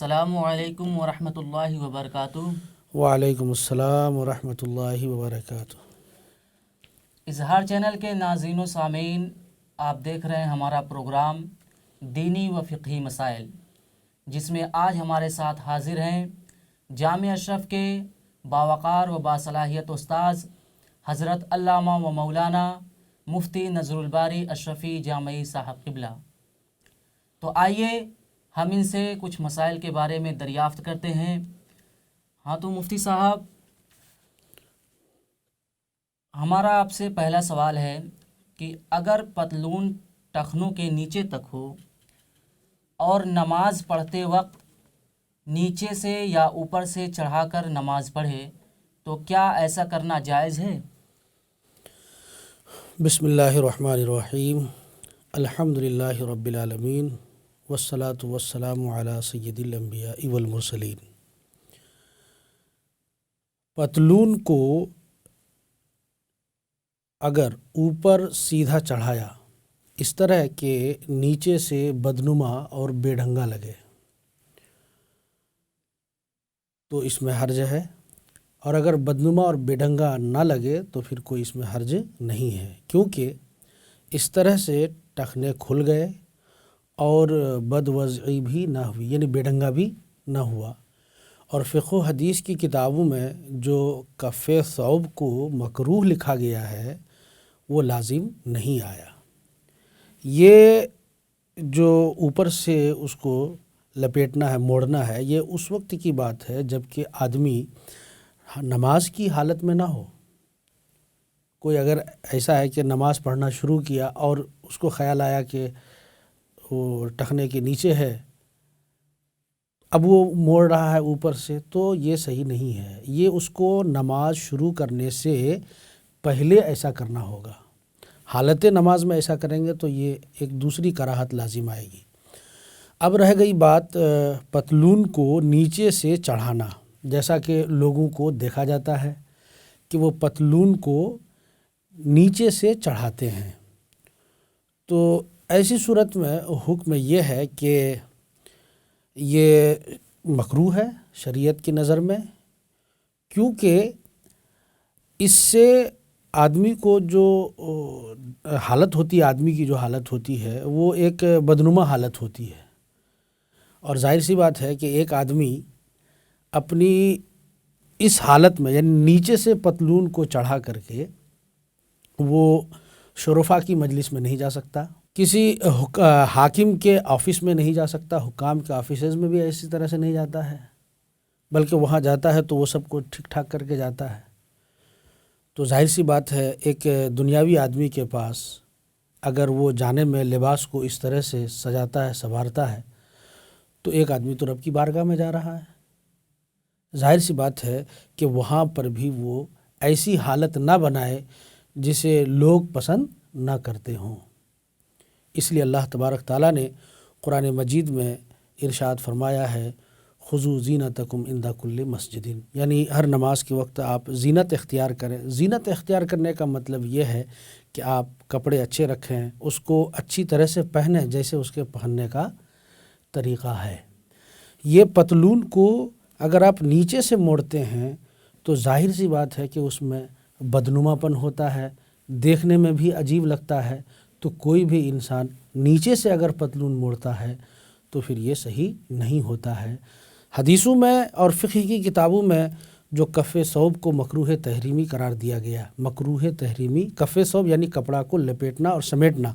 السلام علیکم ورحمۃ اللہ وبرکاتہ۔ وعلیکم السلام ورحمۃ اللہ وبرکاتہ۔ اظہار چینل کے ناظرین و سامعین، آپ دیکھ رہے ہیں ہمارا پروگرام دینی و فقہی مسائل، جس میں آج ہمارے ساتھ حاضر ہیں جامعہ اشرف کے باوقار و باصلاحیت استاذ حضرت علامہ و مولانا مفتی نذر الباری اشرفی جامعی صاحب قبلہ۔ تو آئیے ہم ان سے کچھ مسائل کے بارے میں دریافت کرتے ہیں۔ ہاں تو مفتی صاحب، ہمارا آپ سے پہلا سوال ہے کہ اگر پتلون ٹخنوں کے نیچے تک ہو اور نماز پڑھتے وقت نیچے سے یا اوپر سے چڑھا کر نماز پڑھے تو کیا ایسا کرنا جائز ہے؟ بسم اللہ الرحمن الرحیم، الحمد للہ رب العالمین، والصلاة والسلام علی سید الانبیاء والمرسلین۔ پتلون کو اگر اوپر سیدھا چڑھایا اس طرح کہ نیچے سے بدنما اور بے ڈھنگا لگے تو اس میں حرج ہے، اور اگر بدنما اور بے ڈھنگا نہ لگے تو پھر کوئی اس میں حرج نہیں ہے، کیونکہ اس طرح سے ٹخنے کھل گئے اور بد وضعی بھی نہ ہوئی، یعنی بے ڈھنگا بھی نہ ہوا۔ اور فقہ و حدیث کی کتابوں میں جو کف ثوب کو مکروہ لکھا گیا ہے وہ لازم نہیں آیا۔ یہ جو اوپر سے اس کو لپیٹنا ہے، موڑنا ہے، یہ اس وقت کی بات ہے جب کہ آدمی نماز کی حالت میں نہ ہو۔ کوئی اگر ایسا ہے کہ نماز پڑھنا شروع کیا اور اس کو خیال آیا کہ وہ ٹخنے کے نیچے ہے، اب وہ موڑ رہا ہے اوپر سے، تو یہ صحیح نہیں ہے۔ یہ اس کو نماز شروع کرنے سے پہلے ایسا کرنا ہوگا۔ حالت نماز میں ایسا کریں گے تو یہ ایک دوسری کراہت لازم آئے گی۔ اب رہ گئی بات پتلون کو نیچے سے چڑھانا، جیسا کہ لوگوں کو دیکھا جاتا ہے کہ وہ پتلون کو نیچے سے چڑھاتے ہیں، تو ایسی صورت میں حکم یہ ہے کہ یہ مکروہ ہے شریعت کی نظر میں، کیونکہ اس سے آدمی کو جو حالت ہوتی ہے، آدمی کی جو حالت ہوتی ہے وہ ایک بدنما حالت ہوتی ہے، اور ظاہر سی بات ہے کہ ایک آدمی اپنی اس حالت میں، یعنی نیچے سے پتلون کو چڑھا کر کے وہ شرفا کی مجلس میں نہیں جا سکتا، کسی حاکم کے آفس میں نہیں جا سکتا، حکام کے آفیسز میں بھی ایسی طرح سے نہیں جاتا ہے، بلکہ وہاں جاتا ہے تو وہ سب کو ٹھیک ٹھاک کر کے جاتا ہے۔ تو ظاہر سی بات ہے ایک دنیاوی آدمی کے پاس اگر وہ جانے میں لباس کو اس طرح سے سجاتا ہے، سنوارتا ہے، تو ایک آدمی تو رب کی بارگاہ میں جا رہا ہے۔ ظاہر سی بات ہے کہ وہاں پر بھی وہ ایسی حالت نہ بنائے جسے لوگ پسند نہ کرتے ہوں۔ اس لیے اللہ تبارک تعالیٰ نے قرآن مجید میں ارشاد فرمایا ہے، خذوا زینتکم عند کل مسجد، یعنی ہر نماز کے وقت آپ زینت اختیار کریں۔ زینت اختیار کرنے کا مطلب یہ ہے کہ آپ کپڑے اچھے رکھیں، اس کو اچھی طرح سے پہنیں جیسے اس کے پہننے کا طریقہ ہے۔ یہ پتلون کو اگر آپ نیچے سے موڑتے ہیں تو ظاہر سی بات ہے کہ اس میں بدنما پن ہوتا ہے، دیکھنے میں بھی عجیب لگتا ہے، تو کوئی بھی انسان نیچے سے اگر پتلون موڑتا ہے تو پھر یہ صحیح نہیں ہوتا ہے۔ حدیثوں میں اور فقہ کی کتابوں میں جو کف ثوب کو مکروہ تحریمی قرار دیا گیا، مکروہ تحریمی کف ثوب یعنی کپڑا کو لپیٹنا اور سمیٹنا،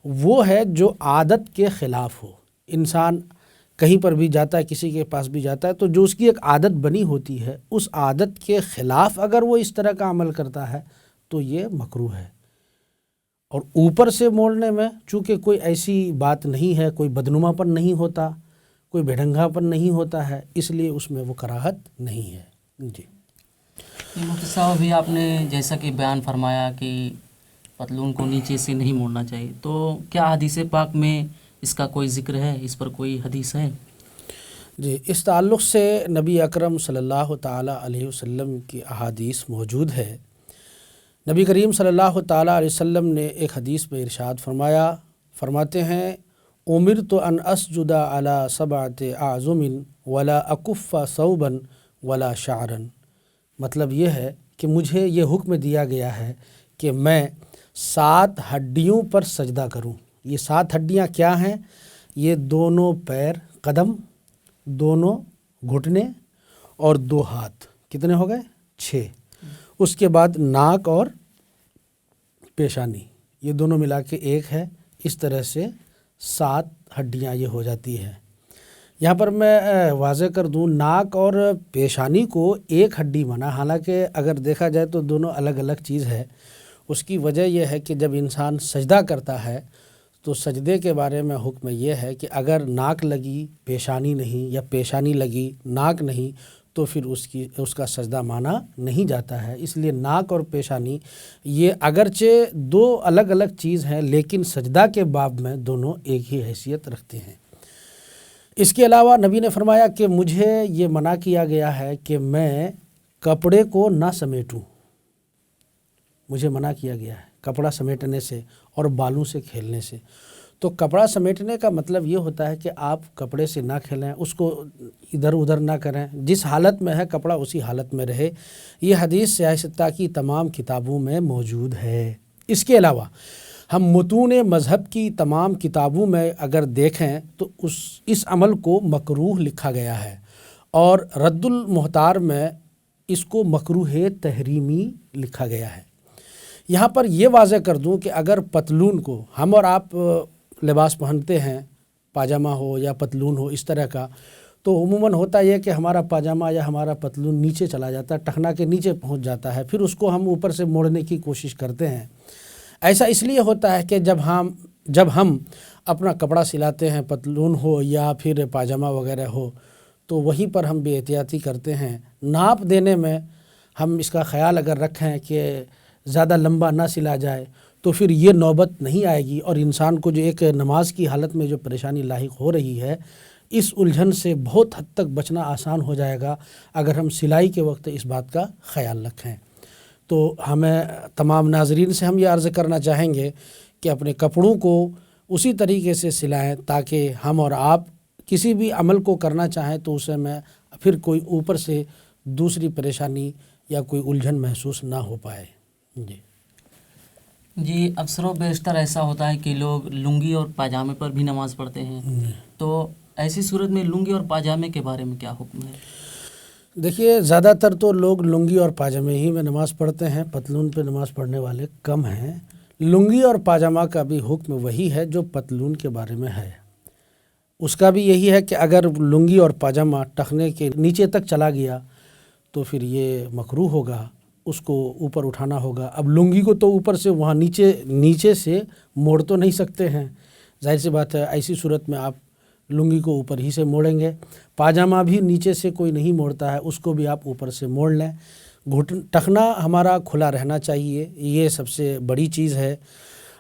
وہ ہے جو عادت کے خلاف ہو۔ انسان کہیں پر بھی جاتا ہے، کسی کے پاس بھی جاتا ہے، تو جو اس کی ایک عادت بنی ہوتی ہے، اس عادت کے خلاف اگر وہ اس طرح کا عمل کرتا ہے تو یہ مکروہ ہے۔ اور اوپر سے موڑنے میں چونکہ کوئی ایسی بات نہیں ہے، کوئی بدنما پن نہیں ہوتا، کوئی بے ڈھنگا پن نہیں ہوتا ہے، اس لیے اس میں وہ کراہت نہیں ہے۔ جی مفتی صاحب، ابھی آپ نے جیسا کہ بیان فرمایا کہ پتلون کو نیچے سے نہیں موڑنا چاہیے، تو کیا حدیث پاک میں اس کا کوئی ذکر ہے؟ اس پر کوئی حدیث ہے؟ جی، اس تعلق سے نبی اکرم صلی اللہ تعالیٰ علیہ وسلم کی احادیث موجود ہے۔ نبی کریم صلی اللہ تعالیٰ علیہ وسلم نے ایک حدیث میں ارشاد فرماتے ہیں، امرت ان اسجد علی سبعۃ اعظم ولا اکف ثوبا ولا شعرا، مطلب یہ ہے کہ مجھے یہ حکم دیا گیا ہے کہ میں 7 ہڈیوں پر سجدہ کروں۔ یہ 7 ہڈیاں کیا ہیں؟ یہ دونوں پیر، قدم، دونوں گھٹنے اور 2 ہاتھ، کتنے ہو گئے؟ 6۔ اس کے بعد ناک اور پیشانی، یہ دونوں ملا کے 1 ہے۔ اس طرح سے 7 ہڈیاں یہ ہو جاتی ہے۔ یہاں پر میں واضح کر دوں، ناک اور پیشانی کو 1 ہڈی مانا، حالانکہ اگر دیکھا جائے تو دونوں الگ الگ چیز ہے۔ اس کی وجہ یہ ہے کہ جب انسان سجدہ کرتا ہے تو سجدے کے بارے میں حکم یہ ہے کہ اگر ناک لگی پیشانی نہیں، یا پیشانی لگی ناک نہیں، تو پھر اس کا سجدہ مانا نہیں جاتا ہے۔ اس لیے ناک اور پیشانی یہ اگرچہ 2 الگ الگ چیز ہیں، لیکن سجدہ کے باب میں دونوں ایک ہی حیثیت رکھتے ہیں۔ اس کے علاوہ نبی نے فرمایا کہ مجھے یہ منع کیا گیا ہے کہ میں کپڑے کو نہ سمیٹوں، مجھے منع کیا گیا ہے کپڑا سمیٹنے سے اور بالوں سے کھیلنے سے۔ تو کپڑا سمیٹنے کا مطلب یہ ہوتا ہے کہ آپ کپڑے سے نہ کھیلیں، اس کو ادھر ادھر نہ کریں، جس حالت میں ہے کپڑا اسی حالت میں رہے۔ یہ حدیث سیاہ ستہ کی تمام کتابوں میں موجود ہے۔ اس کے علاوہ ہم متون مذہب کی تمام کتابوں میں اگر دیکھیں تو اس عمل کو مکروہ لکھا گیا ہے، اور رد المحتار میں اس کو مکروہ تحریمی لکھا گیا ہے۔ یہاں پر یہ واضح کر دوں کہ اگر پتلون کو ہم اور آپ لباس پہنتے ہیں، پاجامہ ہو یا پتلون ہو اس طرح کا، تو عموماً ہوتا یہ کہ ہمارا پاجامہ یا ہمارا پتلون نیچے چلا جاتا ہے، ٹخنا کے نیچے پہنچ جاتا ہے، پھر اس کو ہم اوپر سے موڑنے کی کوشش کرتے ہیں۔ ایسا اس لیے ہوتا ہے کہ جب ہم اپنا کپڑا سلاتے ہیں، پتلون ہو یا پھر پاجامہ وغیرہ ہو، تو وہیں پر ہم بے احتیاطی کرتے ہیں۔ ناپ دینے میں ہم اس کا خیال اگر رکھیں کہ زیادہ لمبا نہ سلا جائے تو پھر یہ نوبت نہیں آئے گی، اور انسان کو جو ایک نماز کی حالت میں جو پریشانی لاحق ہو رہی ہے، اس الجھن سے بہت حد تک بچنا آسان ہو جائے گا اگر ہم سلائی کے وقت اس بات کا خیال رکھیں۔ تو ہمیں تمام ناظرین سے ہم یہ عرض کرنا چاہیں گے کہ اپنے کپڑوں کو اسی طریقے سے سلائیں تاکہ ہم اور آپ کسی بھی عمل کو کرنا چاہیں تو اسے میں پھر کوئی اوپر سے دوسری پریشانی یا کوئی الجھن محسوس نہ ہو پائے۔ جی اکثر و بیشتر ایسا ہوتا ہے کہ لوگ لنگی اور پاجامے پر بھی نماز پڑھتے ہیں، تو ایسی صورت میں لنگی اور پاجامے کے بارے میں کیا حکم ہے؟ دیکھیے، زیادہ تر تو لوگ لنگی اور پاجامے ہی میں نماز پڑھتے ہیں، پتلون پہ نماز پڑھنے والے کم ہیں۔ لنگی اور پاجامہ کا بھی حکم وہی ہے جو پتلون کے بارے میں ہے۔ اس کا بھی یہی ہے کہ اگر لنگی اور پاجامہ ٹخنے کے نیچے تک چلا گیا تو پھر یہ مکروہ ہوگا، اس کو اوپر اٹھانا ہوگا۔ اب لنگی کو تو اوپر سے وہاں نیچے سے موڑ تو نہیں سکتے ہیں، ظاہر سی بات ہے، ایسی صورت میں آپ لنگی کو اوپر ہی سے موڑیں گے۔ پاجامہ بھی نیچے سے کوئی نہیں موڑتا ہے، اس کو بھی آپ اوپر سے موڑ لیں۔ ٹخنا ہمارا کھلا رہنا چاہیے، یہ سب سے بڑی چیز ہے۔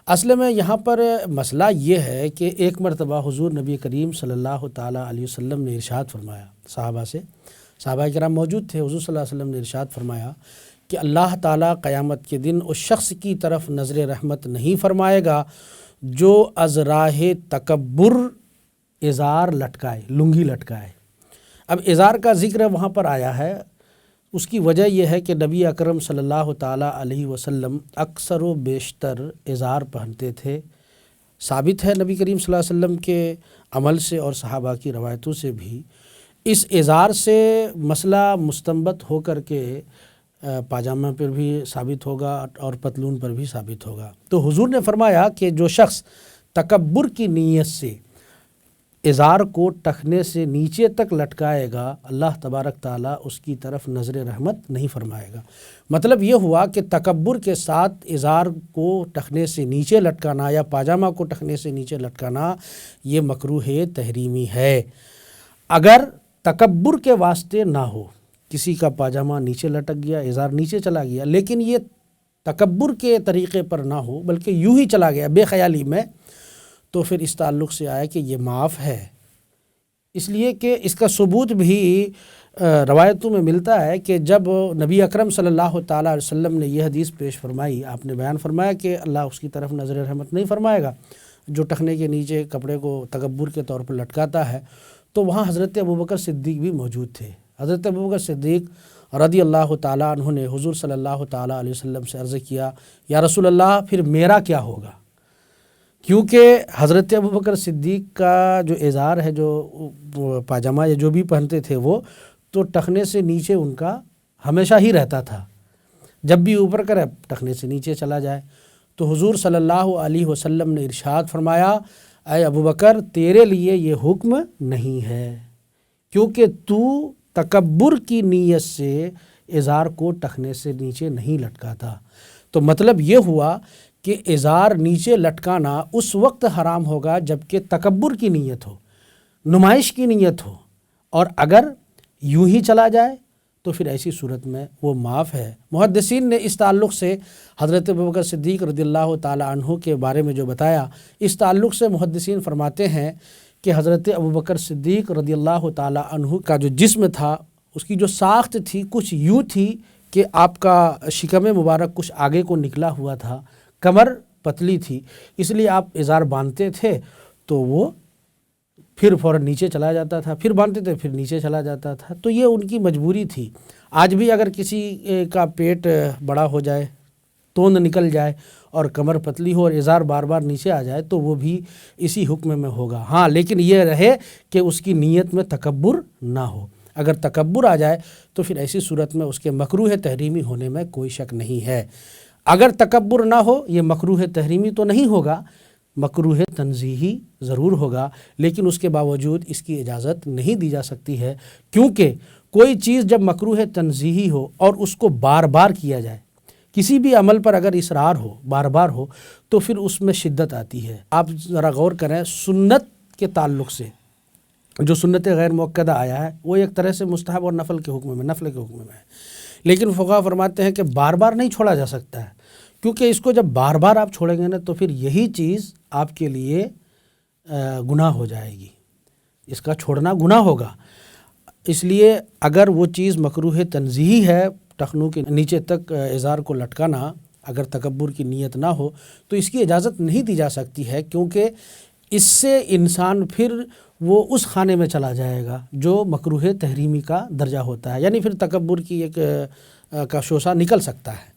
اصل میں یہاں پر مسئلہ یہ ہے کہ ایک مرتبہ حضور نبی کریم صلی اللہ تعالیٰ علیہ وسلم نے ارشاد فرمایا صحابہ سے، صحابہ کرام موجود تھے، حضور صلی اللہ علیہ وسلم نے ارشاد فرمایا کہ اللہ تعالیٰ قیامت کے دن اس شخص کی طرف نظر رحمت نہیں فرمائے گا جو از راہ تکبر ازار لٹکائے، لنگی لٹکائے۔ اب ازار کا ذکر وہاں پر آیا ہے، اس کی وجہ یہ ہے کہ نبی اکرم صلی اللہ تعالیٰ علیہ وسلم اکثر و بیشتر ازار پہنتے تھے۔ ثابت ہے نبی کریم صلی اللہ علیہ وسلم کے عمل سے اور صحابہ کی روایتوں سے بھی اس ازار سے مسئلہ مستنبط ہو کر کے پاجامہ پر بھی ثابت ہوگا اور پتلون پر بھی ثابت ہوگا۔ تو حضور نے فرمایا کہ جو شخص تکبر کی نیت سے ازار کو ٹخنے سے نیچے تک لٹکائے گا، اللہ تبارک تعالیٰ اس کی طرف نظر رحمت نہیں فرمائے گا۔ مطلب یہ ہوا کہ تکبر کے ساتھ ازار کو ٹخنے سے نیچے لٹکانا یا پاجامہ کو ٹخنے سے نیچے لٹکانا یہ مکروہ تحریمی ہے۔ اگر تکبر کے واسطے نہ ہو، کسی کا پاجامہ نیچے لٹک گیا، ازار نیچے چلا گیا، لیکن یہ تکبر کے طریقے پر نہ ہو بلکہ یوں ہی چلا گیا بے خیالی میں، تو پھر اس تعلق سے آیا کہ یہ معاف ہے، اس لیے کہ اس کا ثبوت بھی روایتوں میں ملتا ہے کہ جب نبی اکرم صلی اللہ تعالیٰ علیہ وسلم نے یہ حدیث پیش فرمائی، آپ نے بیان فرمایا کہ اللہ اس کی طرف نظر رحمت نہیں فرمائے گا جو ٹخنے کے نیچے کپڑے کو تکبر کے طور پر لٹکاتا ہے، تو وہاں حضرت ابوبکر صدیق بھی موجود تھے۔ حضرت ابوبکر صدیق رضی اللہ تعالیٰ عنہ نے حضور صلی اللہ تعالیٰ علیہ وسلم سے عرض کیا، یا رسول اللہ پھر میرا کیا ہوگا؟ کیونکہ حضرت ابوبکر صدیق کا جو ازار ہے، جو پاجامہ یا جو بھی پہنتے تھے وہ تو ٹخنے سے نیچے ان کا ہمیشہ ہی رہتا تھا، جب بھی اوپر کرے ٹخنے سے نیچے چلا جائے۔ تو حضور صلی اللہ علیہ وسلم نے ارشاد فرمایا، اے ابوبکر تیرے لیے یہ حکم نہیں ہے، کیونکہ تو تکبر کی نیت سے ازار کو ٹخنے سے نیچے نہیں لٹکا تھا۔ تو مطلب یہ ہوا کہ ازار نیچے لٹکانا اس وقت حرام ہوگا جب کہ تکبر کی نیت ہو، نمائش کی نیت ہو، اور اگر یوں ہی چلا جائے تو پھر ایسی صورت میں وہ معاف ہے۔ محدثین نے اس تعلق سے حضرت ابوبکر صدیق رضی اللہ تعالی عنہ کے بارے میں جو بتایا، اس تعلق سے محدثین فرماتے ہیں کہ حضرت ابوبکر صدیق رضی اللہ تعالی عنہ کا جو جسم تھا، اس کی جو ساخت تھی کچھ یوں تھی کہ آپ کا شکم مبارک کچھ آگے کو نکلا ہوا تھا، کمر پتلی تھی، اس لیے آپ ازار باندھتے تھے تو وہ پھر فوراً نیچے چلا جاتا تھا، پھر باندھتے تھے پھر نیچے چلا جاتا تھا۔ تو یہ ان کی مجبوری تھی۔ آج بھی اگر کسی کا پیٹ بڑا ہو جائے، توند نکل جائے اور کمر پتلی ہو اور ازار بار بار نیچے آ جائے تو وہ بھی اسی حکم میں ہوگا۔ ہاں لیکن یہ رہے کہ اس کی نیت میں تکبر نہ ہو۔ اگر تکبر آ جائے تو پھر ایسی صورت میں اس کے مکروہ تحریمی ہونے میں کوئی شک نہیں ہے۔ اگر تکبر نہ ہو، یہ مکروہ تحریمی تو نہیں ہوگا، مکروہ تنزیہی ضرور ہوگا، لیکن اس کے باوجود اس کی اجازت نہیں دی جا سکتی ہے، کیونکہ کوئی چیز جب مکروہ تنزیہی ہو اور اس کو بار بار کیا جائے، کسی بھی عمل پر اگر اصرار ہو، بار بار ہو، تو پھر اس میں شدت آتی ہے۔ آپ ذرا غور کریں، سنت کے تعلق سے جو سنت غیر مؤکدہ آیا ہے وہ ایک طرح سے مستحب اور نفل کے حکم میں ہے، لیکن فقہا فرماتے ہیں کہ بار بار نہیں چھوڑا جا سکتا ہے، کیونکہ اس کو جب بار بار آپ چھوڑیں گے نا تو پھر یہی چیز آپ کے لیے گناہ ہو جائے گی، اس کا چھوڑنا گناہ ہوگا۔ اس لیے اگر وہ چیز مکروہ تنزیہی ہے، ٹخنوں کے نیچے تک ازار کو لٹکانا، اگر تکبر کی نیت نہ ہو تو اس کی اجازت نہیں دی جا سکتی ہے، کیونکہ اس سے انسان پھر وہ اس خانے میں چلا جائے گا جو مکروہ تحریمی کا درجہ ہوتا ہے، یعنی پھر تکبر کی ایک کا شوشہ نکل سکتا ہے۔